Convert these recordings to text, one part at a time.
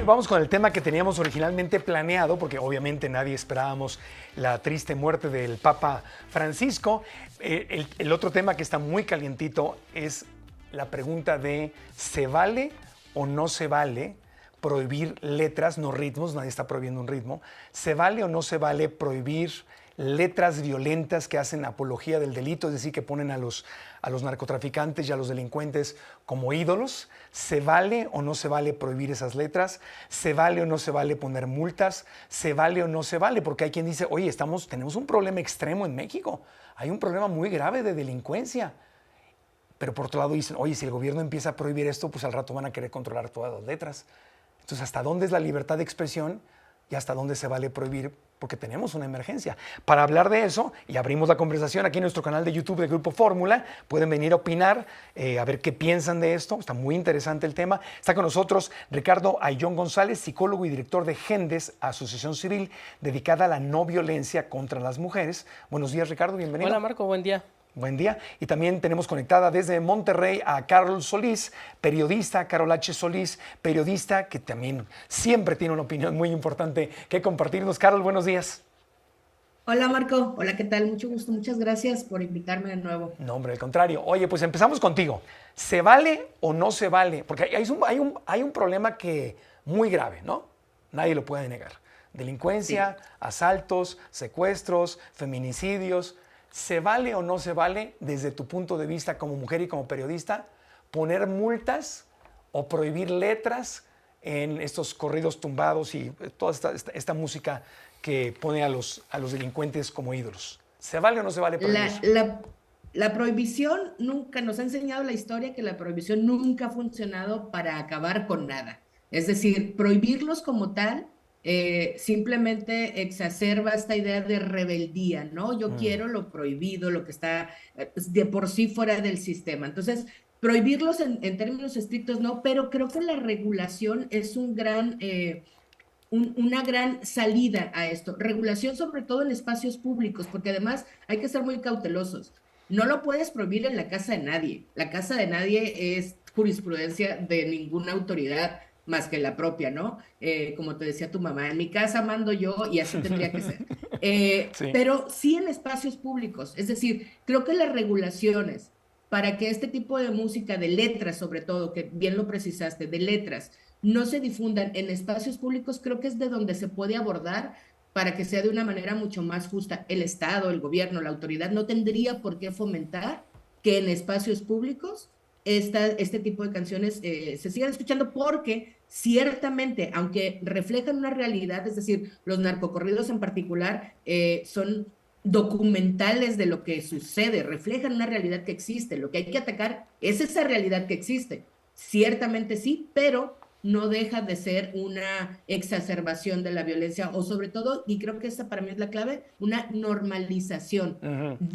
vamos con el tema que teníamos originalmente planeado, porque obviamente nadie esperábamos la triste muerte del Papa Francisco. El otro tema que está muy calientito es la pregunta de ¿se vale o no se vale prohibir letras, no ritmos? Nadie está prohibiendo un ritmo. ¿Se vale o no se vale prohibir letras violentas que hacen apología del delito, es decir, que ponen a los narcotraficantes y a los delincuentes como ídolos? ¿Se vale o no se vale prohibir esas letras? ¿Se vale o no se vale poner multas? ¿Se vale o no se vale? Porque hay quien dice, oye, tenemos un problema extremo en México, hay un problema muy grave de delincuencia. Pero por otro lado dicen, oye, si el gobierno empieza a prohibir esto, pues al rato van a querer controlar todas las letras. Entonces, ¿hasta dónde es la libertad de expresión y hasta dónde se vale prohibir? Porque tenemos una emergencia. Para hablar de eso, y abrimos la conversación aquí en nuestro canal de YouTube de Grupo Fórmula, pueden venir a opinar, a ver qué piensan de esto. Está muy interesante el tema. Está con nosotros Ricardo Ayllón González, psicólogo y director de GENDES, asociación civil dedicada a la no violencia contra las mujeres. Buenos días, Ricardo, bienvenido. Hola, Marco, buen día. Buen día. Y también tenemos conectada desde Monterrey a Carol Solís, periodista, Carol H. Solís, periodista que también siempre tiene una opinión muy importante que compartirnos. Carol, buenos días. Hola Marco, hola, ¿qué tal? Mucho gusto, muchas gracias por invitarme de nuevo. No, hombre, al contrario. Oye, pues empezamos contigo. ¿Se vale o no se vale? Porque hay un problema muy grave, ¿no? Nadie lo puede negar. Delincuencia, sí, asaltos, secuestros, feminicidios. ¿Se vale o no se vale, desde tu punto de vista como mujer y como periodista, poner multas o prohibir letras en estos corridos tumbados y toda esta música que pone a los delincuentes como ídolos? ¿Se vale o no se vale prohibir eso? La prohibición nunca, nos ha enseñado la historia que la prohibición nunca ha funcionado para acabar con nada. Es decir, prohibirlos como tal simplemente exacerba esta idea de rebeldía, ¿no? Yo quiero lo prohibido, lo que está de por sí fuera del sistema. Entonces, prohibirlos en términos estrictos no, pero creo que la regulación es una gran salida a esto. Regulación sobre todo en espacios públicos, porque además hay que ser muy cautelosos. No lo puedes prohibir en la casa de nadie. La casa de nadie es jurisprudencia de ninguna autoridad más que la propia, ¿no? Como te decía tu mamá, en mi casa mando yo y así tendría que ser. Sí. Pero sí en espacios públicos. Es decir, creo que las regulaciones para que este tipo de música, de letras sobre todo, que bien lo precisaste, de letras, no se difundan en espacios públicos, creo que es de donde se puede abordar para que sea de una manera mucho más justa. El Estado, el gobierno, la autoridad no tendría por qué fomentar que en espacios públicos este tipo de canciones se sigan escuchando, porque ciertamente, aunque reflejan una realidad, es decir, los narcocorridos en particular son documentales de lo que sucede, reflejan una realidad que existe. Lo que hay que atacar es esa realidad que existe. Ciertamente sí, pero no deja de ser una exacerbación de la violencia, o sobre todo, y creo que esa para mí es la clave, una normalización.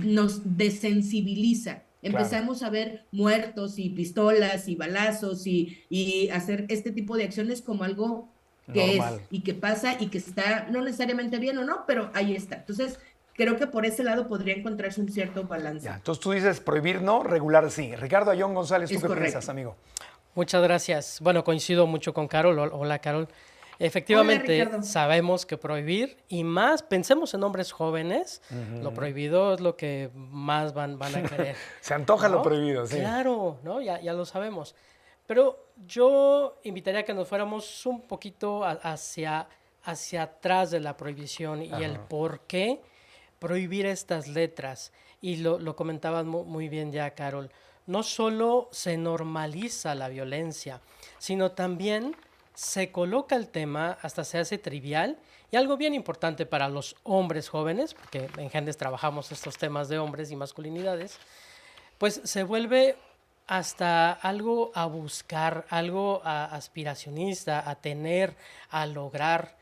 Nos desensibiliza. Empezamos a ver muertos y pistolas y balazos y hacer este tipo de acciones como algo que normal es y que pasa y que está no necesariamente bien o no, pero ahí está. Entonces, creo que por ese lado podría encontrarse un cierto balance. Ya, entonces tú dices prohibir no, regular sí. Ricardo Ayllón González, ¿tú qué piensas, amigo? Muchas gracias. Bueno, coincido mucho con Carol. Hola, Carol. Efectivamente, sabemos que prohibir, y más, pensemos en hombres jóvenes, lo prohibido es lo que más van a querer. Se antoja, ¿no? Lo prohibido, sí. Claro, ¿no? Ya lo sabemos. Pero yo invitaría a que nos fuéramos un poquito hacia atrás de la prohibición y el por qué prohibir estas letras. Y lo comentaban muy bien ya, Carol. No solo se normaliza la violencia, sino también se coloca el tema, hasta se hace trivial, y algo bien importante para los hombres jóvenes, porque en GENDES trabajamos estos temas de hombres y masculinidades, pues se vuelve hasta algo a buscar, algo aspiracionista, a tener, a lograr.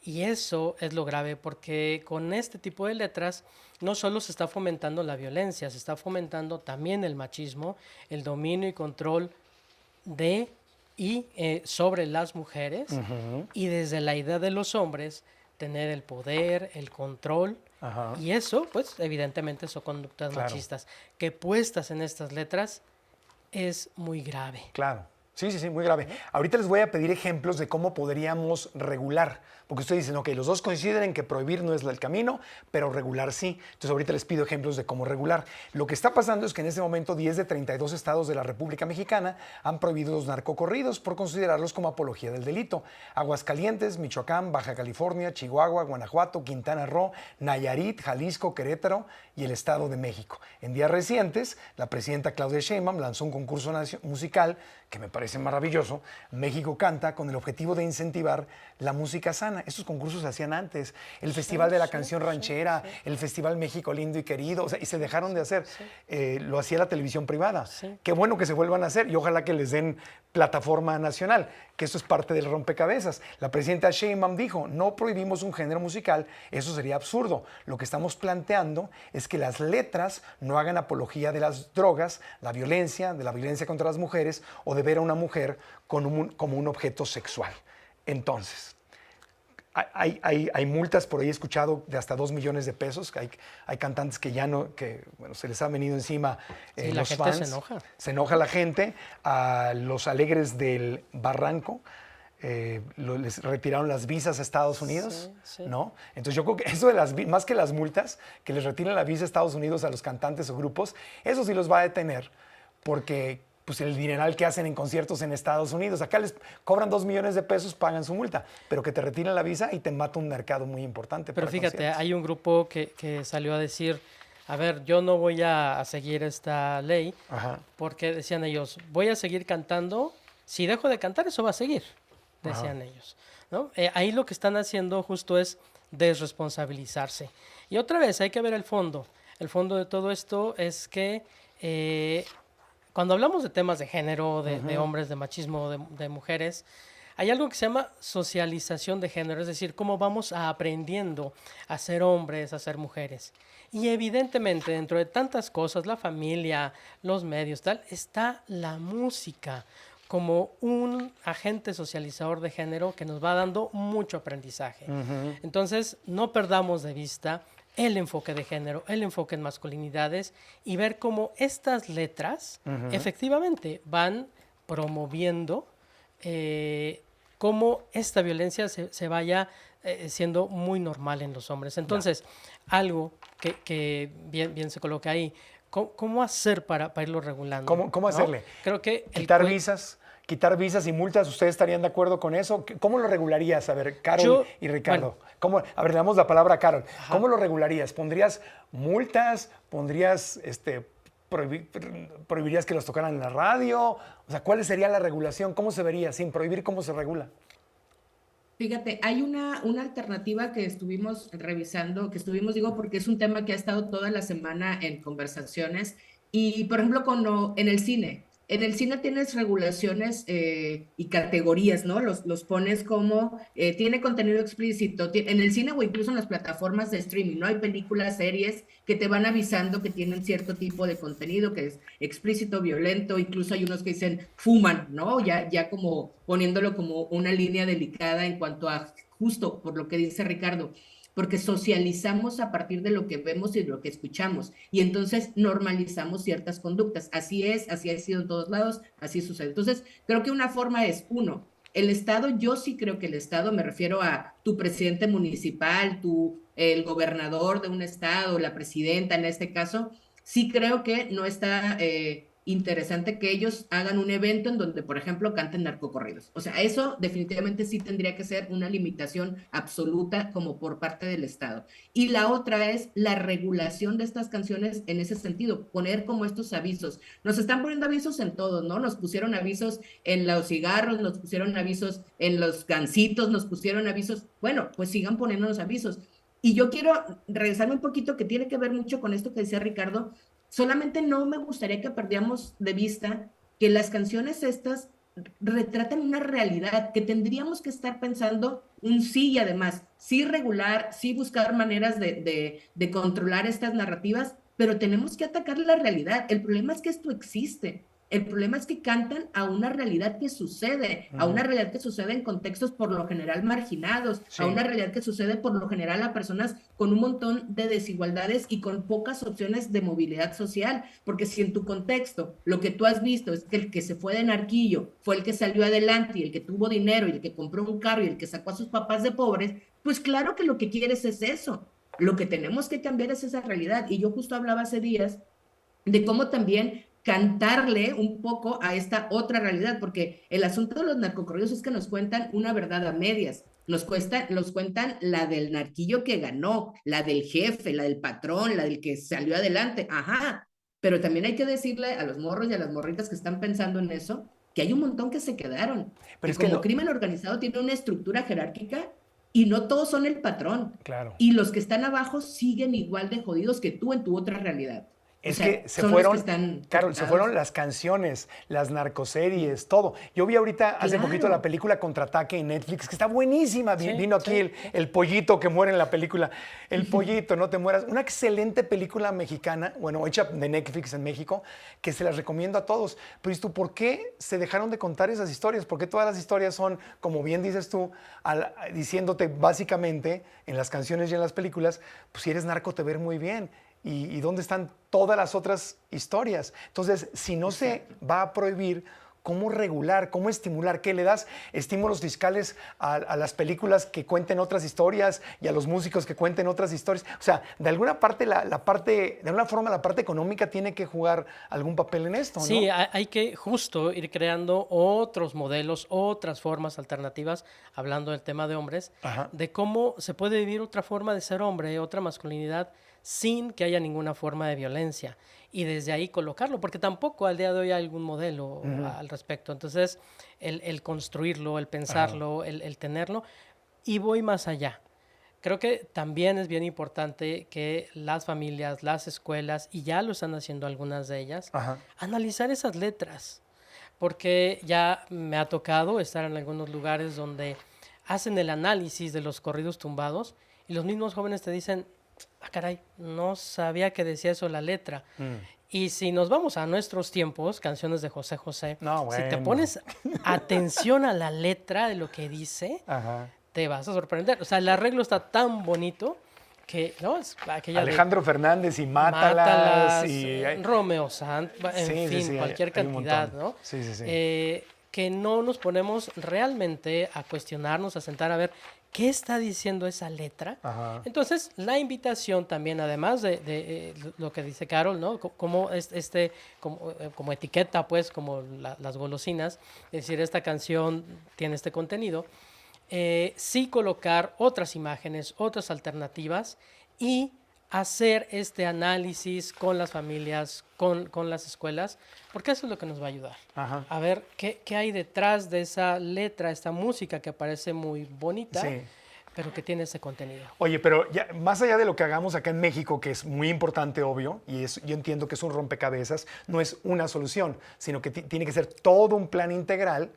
Y eso es lo grave, porque con este tipo de letras no solo se está fomentando la violencia, se está fomentando también el machismo, el dominio y control de y sobre las mujeres, y desde la idea de los hombres tener el poder, el control, y eso, pues evidentemente son conductas machistas que puestas en estas letras es muy grave. Claro. Sí, sí, sí, muy grave. Ahorita les voy a pedir ejemplos de cómo podríamos regular, porque ustedes dicen, ok, los dos coinciden en que prohibir no es el camino, pero regular sí. Entonces ahorita les pido ejemplos de cómo regular. Lo que está pasando es que en este momento 10 de 32 estados de la República Mexicana han prohibido los narcocorridos por considerarlos como apología del delito. Aguascalientes, Michoacán, Baja California, Chihuahua, Guanajuato, Quintana Roo, Nayarit, Jalisco, Querétaro y el Estado de México. En días recientes, la presidenta Claudia Sheinbaum lanzó un concurso musical que me parece maravilloso, México Canta, con el objetivo de incentivar la música sana. Estos concursos se hacían antes, el Festival de la Canción Ranchera, el Festival México Lindo y Querido, o sea, y se dejaron de hacer. Lo hacía la televisión privada. Qué bueno que se vuelvan a hacer y ojalá que les den plataforma nacional, que esto es parte del rompecabezas. La presidenta Sheinbaum dijo, no prohibimos un género musical, eso sería absurdo. Lo que estamos planteando es que las letras no hagan apología de las drogas, de la violencia contra las mujeres o de ver a una mujer como un objeto sexual. Entonces, hay multas, por ahí he escuchado, de hasta 2 millones de pesos. Hay cantantes que ya no, que bueno, se les ha venido encima Sí, los la gente fans. se enoja. Se enoja la gente. A los Alegres del Barranco les retiraron las visas a Estados Unidos, Sí, sí. ¿no? Entonces yo creo que eso de más que las multas, que les retiren la visa a Estados Unidos a los cantantes o grupos, eso sí los va a detener, porque pues el dineral que hacen en conciertos en Estados Unidos, acá les cobran 2 millones de pesos, pagan su multa, pero que te retiren la visa y te mata un mercado muy importante. Pero para fíjate, conciertos. hay un grupo que salió a decir, a ver, yo no voy a seguir esta ley, Ajá. porque decían ellos, voy a seguir cantando, si dejo de cantar eso va a seguir, decían ellos, ¿no? Ahí lo que están haciendo justo es desresponsabilizarse. Y otra vez hay que ver el fondo. El fondo de todo esto es que cuando hablamos de temas de género, de hombres, de machismo, de mujeres, hay algo que se llama socialización de género, es decir, cómo vamos aprendiendo a ser hombres, a ser mujeres. Y evidentemente, dentro de tantas cosas, la familia, los medios, tal, está la música como un agente socializador de género que nos va dando mucho aprendizaje. Entonces, no perdamos de vista el enfoque de género, el enfoque en masculinidades y ver cómo estas letras efectivamente van promoviendo cómo esta violencia se vaya siendo muy normal en los hombres. Entonces, algo que bien se coloca ahí, ¿cómo hacer para irlo regulando? ¿Cómo hacerle? ¿No? Creo que Quitar visas y multas, ¿ustedes estarían de acuerdo con eso? ¿Cómo lo regularías? A ver, Carol y Ricardo. Bueno. A ver, le damos la palabra a Carol. Ajá. ¿Cómo lo regularías? ¿Pondrías multas? ¿Pondrías, prohibirías que los tocaran en la radio? O sea, ¿cuál sería la regulación? ¿Cómo se vería? Sin prohibir, ¿cómo se regula? Fíjate, hay una alternativa que estuvimos revisando, digo, porque es un tema que ha estado toda la semana en conversaciones. Y, por ejemplo, en el cine. En el cine tienes regulaciones y categorías, ¿no? Los pones como, tiene contenido explícito. En el cine o incluso en las plataformas de streaming, ¿no? Hay películas, series que te van avisando que tienen cierto tipo de contenido que es explícito, violento. Incluso hay unos que dicen fuman, ¿no? Ya como poniéndolo como una línea delicada en cuanto a, justo por lo que dice Ricardo, porque socializamos a partir de lo que vemos y de lo que escuchamos, y entonces normalizamos ciertas conductas. Así es, así ha sido en todos lados, así sucede. Entonces, creo que una forma es, uno, el Estado, yo sí creo que el Estado, me refiero a tu presidente municipal, el gobernador de un estado, la presidenta en este caso, sí creo que no está interesante que ellos hagan un evento en donde, por ejemplo, canten narcocorridos. O sea, eso definitivamente sí tendría que ser una limitación absoluta como por parte del Estado. Y la otra es la regulación de estas canciones en ese sentido, poner como estos avisos. Nos están poniendo avisos en todo, ¿no? Nos pusieron avisos en los cigarros, nos pusieron avisos en los gancitos, nos pusieron avisos. Bueno, pues sigan poniéndonos avisos. Y yo quiero regresarme un poquito, que tiene que ver mucho con esto que decía Ricardo. Solamente no me gustaría que perdiéramos de vista que las canciones estas retratan una realidad, que tendríamos que estar pensando sí, y además, sí regular, sí buscar maneras de controlar estas narrativas, pero tenemos que atacar la realidad. El problema es que esto existe. El problema es que cantan a una realidad que sucede, a una realidad que sucede en contextos por lo general marginados, Sí. a una realidad que sucede por lo general a personas con un montón de desigualdades y con pocas opciones de movilidad social, porque si en tu contexto lo que tú has visto es que el que se fue de narquillo fue el que salió adelante y el que tuvo dinero y el que compró un carro y el que sacó a sus papás de pobres, pues claro que lo que quieres es eso. Lo que tenemos que cambiar es esa realidad. Y yo justo hablaba hace días de cómo también cantarle un poco a esta otra realidad, porque el asunto de los narcocorridos es que nos cuentan una verdad a medias. Nos cuentan la del narquillo que ganó, la del jefe, la del patrón, la del que salió adelante. Ajá, pero también hay que decirle a los morros y a las morritas que están pensando en eso, que hay un montón que se quedaron, Pero que es que como no, crimen organizado tiene una estructura jerárquica y no todos son el patrón. claro. Y los que están abajo siguen igual de jodidos que tú en tu otra realidad. O Es sea, que se son los que fueron, están Carol, se afectados. fueron las canciones, las narcoseries, todo. Yo vi ahorita hace poquito la Claro. película Contraataque en Netflix, que está buenísima. Sí, Vino aquí sí. el pollito que muere en la película. El pollito, no te mueras. Una excelente película mexicana, bueno, hecha de Netflix en México, que se las recomiendo a todos. Pero ¿y tú por qué se dejaron de contar esas historias? Porque todas las historias son, como bien dices tú, diciéndote básicamente en las canciones y en las películas, pues si eres narco te ver muy bien. ¿Y dónde están todas las otras historias? Entonces, si no se va a prohibir, ¿cómo regular? ¿Cómo estimular? ¿Qué le das estímulos fiscales a las películas que cuenten otras historias y a los músicos que cuenten otras historias? O sea, de alguna parte, de alguna forma, la parte económica tiene que jugar algún papel en esto, ¿no? Sí, hay que justo ir creando otros modelos, otras formas alternativas, hablando del tema de hombres, Ajá. de cómo se puede vivir otra forma de ser hombre, otra masculinidad, sin que haya ninguna forma de violencia. Y desde ahí colocarlo, porque tampoco al día de hoy hay algún modelo al respecto. Entonces, el construirlo, el pensarlo, el tenerlo, y voy más allá. Creo que también es bien importante que las familias, las escuelas, y ya lo están haciendo algunas de ellas, Ajá. analizar esas letras, porque ya me ha tocado estar en algunos lugares donde hacen el análisis de los corridos tumbados y los mismos jóvenes te dicen, ah, caray, no sabía que decía eso la letra. Y si nos vamos a nuestros tiempos, canciones de José José, No, si te bueno. pones atención a la letra de lo que dice, Ajá. te vas a sorprender. O sea, el arreglo está tan bonito que, ¿no? Es aquella de Alejandro Fernández y Mátalas. Y, Romeo Sanz, en Sí, sí, fin, sí, cualquier hay un cantidad, montón. ¿no? Sí, sí, sí. Que no nos ponemos realmente a cuestionarnos, a sentar a ver qué está diciendo esa letra. Ajá. Entonces, la invitación también, además de lo que dice Carol, ¿no? Como como etiqueta, pues, como las golosinas, es decir, esta canción tiene este contenido, sí colocar otras imágenes, otras alternativas y hacer este análisis con las familias, con las escuelas, porque eso es lo que nos va a ayudar. Ajá. A ver qué hay detrás de esa letra, esta música que parece muy bonita, Sí. pero que tiene ese contenido. Oye, pero ya, más allá de lo que hagamos acá en México, que es muy importante, obvio, y yo entiendo que es un rompecabezas, no es una solución, sino que tiene que ser todo un plan integral,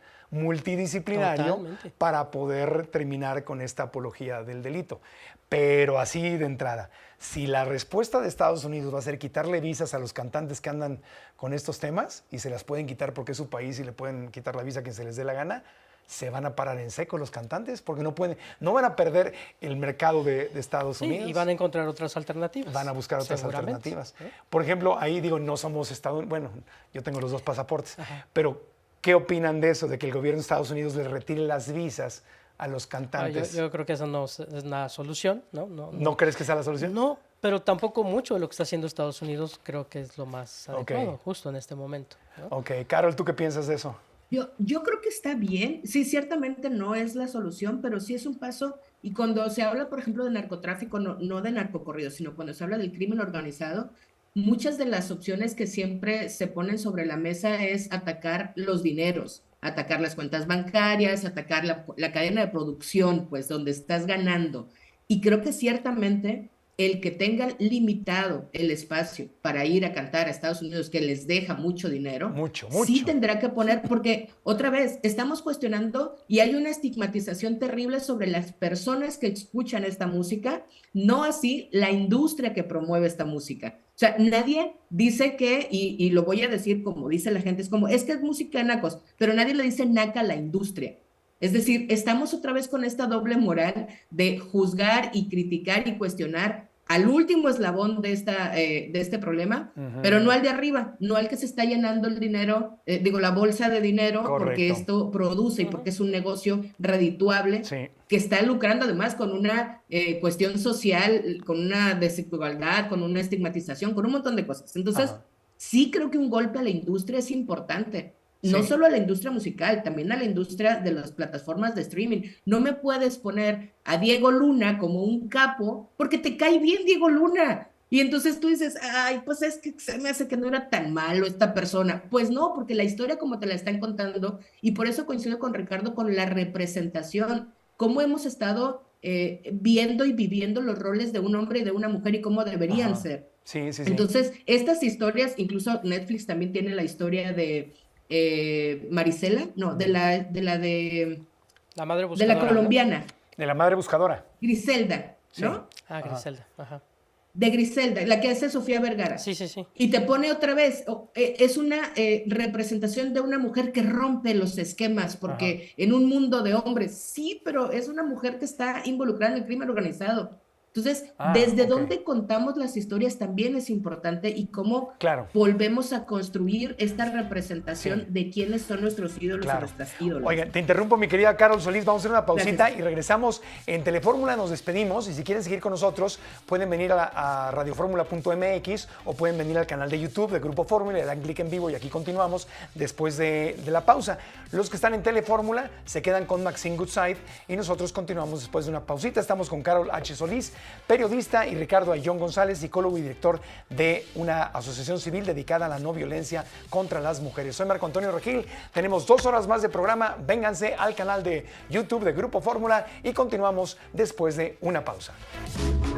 multidisciplinario, Totalmente. para poder terminar con esta apología del delito. Pero así de entrada, si la respuesta de Estados Unidos va a ser quitarle visas a los cantantes que andan con estos temas, y se las pueden quitar porque es su país y le pueden quitar la visa a quien se les dé la gana, se van a parar en seco los cantantes porque no van a perder el mercado de Estados Sí, Unidos. y van a encontrar otras alternativas. Van a buscar otras seguramente, alternativas. ¿no? Por ejemplo, ahí digo, no somos estadounidenses, bueno, yo tengo los dos pasaportes, pero ¿qué opinan de eso? De que el gobierno de Estados Unidos le retire las visas a los cantantes. Yo creo que esa no es una solución, ¿no? ¿No crees que sea la solución? No, pero tampoco mucho de lo que está haciendo Estados Unidos creo que es lo más adecuado, Ok. justo en este momento, ¿no? Ok, Carol, ¿tú qué piensas de eso? Yo creo que está bien. Sí, ciertamente no es la solución, pero sí es un paso. Y cuando se habla, por ejemplo, de narcotráfico, no de narcocorrido, sino cuando se habla del crimen organizado, muchas de las opciones que siempre se ponen sobre la mesa es atacar los dineros, atacar las cuentas bancarias, atacar la cadena de producción, pues donde estás ganando. Y creo que ciertamente el que tengan limitado el espacio para ir a cantar a Estados Unidos, que les deja mucho dinero, sí tendrá que poner, porque otra vez estamos cuestionando y hay una estigmatización terrible sobre las personas que escuchan esta música, no así la industria que promueve esta música. O sea, nadie dice que, y lo voy a decir como dice la gente, es que es música de nacos, pero nadie le dice naca a la industria. Es decir, estamos otra vez con esta doble moral de juzgar y criticar y cuestionar al último eslabón de este problema, pero no al de arriba, no al que se está llenando el dinero, la bolsa de dinero, porque esto produce y porque es un negocio redituable, que está lucrando además con una cuestión social, con una desigualdad, con una estigmatización, con un montón de cosas. Entonces, sí creo que un golpe a la industria es importante. No solo a la industria musical, también a la industria de las plataformas de streaming. No me puedes poner a Diego Luna como un capo porque te cae bien Diego Luna. Y entonces tú dices, ay, pues es que se me hace que no era tan malo esta persona. Pues no, porque la historia como te la están contando, y por eso coincido con Ricardo con la representación, cómo hemos estado viendo y viviendo los roles de un hombre y de una mujer y cómo deberían ser. Sí. Entonces, estas historias, incluso Netflix también tiene la historia de Marisela, no, de la madre buscadora, de la colombiana. ¿No? De la madre buscadora. Griselda, ¿no? Griselda, ajá. De Griselda, la que hace Sofía Vergara. Sí. Y te pone otra vez, es una representación de una mujer que rompe los esquemas, porque en un mundo de hombres, sí, pero es una mujer que está involucrada en el crimen organizado. Entonces, desde dónde contamos las historias también es importante y cómo volvemos a construir esta representación de quiénes son nuestros ídolos y nuestras ídolas. Oiga, te interrumpo, mi querida Carol Solís, vamos a hacer una pausita y regresamos en Telefórmula, nos despedimos y si quieren seguir con nosotros pueden venir a radioformula.mx o pueden venir al canal de YouTube de Grupo Fórmula, le dan clic en vivo y aquí continuamos después de la pausa. Los que están en Telefórmula se quedan con Maxine Goodside y nosotros continuamos después de una pausita. Estamos con Carol H. Solís, periodista, y Ricardo Ayllón González, psicólogo y director de una asociación civil dedicada a la no violencia contra las mujeres. Soy Marco Antonio Regil, tenemos 2 horas más de programa, vénganse al canal de YouTube de Grupo Fórmula y continuamos después de una pausa.